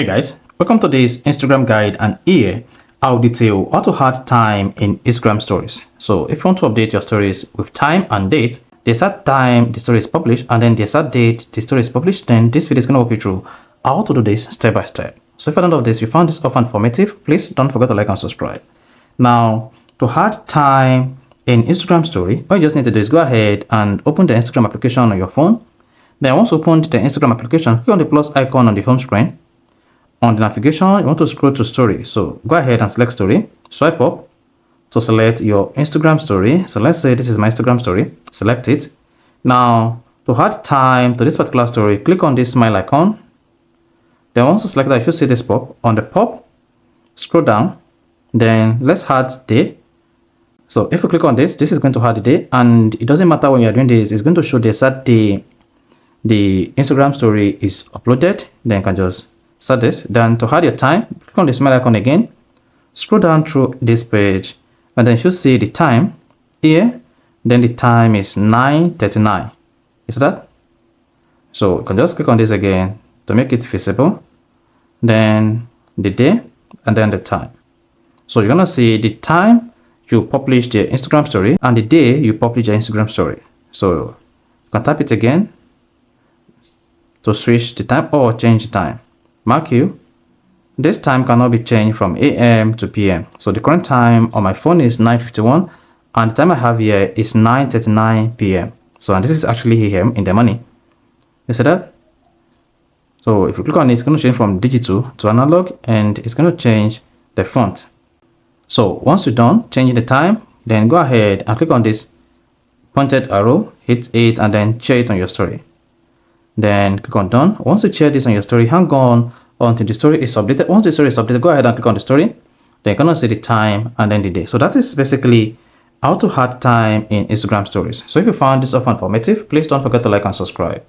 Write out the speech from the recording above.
Hey guys, welcome to this Instagram guide, and here I'll detail how to add time in Instagram stories. So if you want to update your stories with time and date, the exact time the story is published and then the exact date the story is published, then this video is going to walk you through how to do this step by step. So if you don't know this, you found this often informative, please don't forget to like and subscribe. Now, to add time in Instagram story, all you just need to do is go ahead and open the Instagram application on your phone. Then once opened the Instagram application, click on the plus icon on the home screen. On the navigation, you want to scroll to story. So go ahead and select story, swipe up to select your Instagram story. So let's say this is my Instagram story, select it. Now to add time to this particular story, click on this smile icon. Then once you select that, if you see this pop, on the pop, scroll down, then let's add day. So if you click on this, this is going to add the day, and it doesn't matter when you're doing this, it's going to show the exact day the Instagram story is uploaded. Then you can just set this. Then to add your time, click on the smile icon again, scroll down through this page, and then you should see the time here. Then the time is 9:39. Is that? So you can just click on this again to make it visible. Then the day and then the time. So you're gonna see the time you publish the Instagram story and the day you publish your Instagram story. So you can tap it again to switch the time or change the time. Mark you, this time cannot be changed from AM to PM. So the current time on my phone is 9:51 and the time I have here is 9:39 PM. So and this is actually AM in the money. You see that? So if you click on it, it's going to change from digital to analog, and it's going to change the font. So once you're done changing the time, then go ahead and click on this pointed arrow, hit it, and then share it on your story. Then click on done. Once you share this on your story, hang on until the story is updated. Once the story is updated, go ahead and click on the story. Then you're gonna see the time and then the day. So that is basically how to add time in Instagram stories. So if you found this often informative, please don't forget to like and subscribe.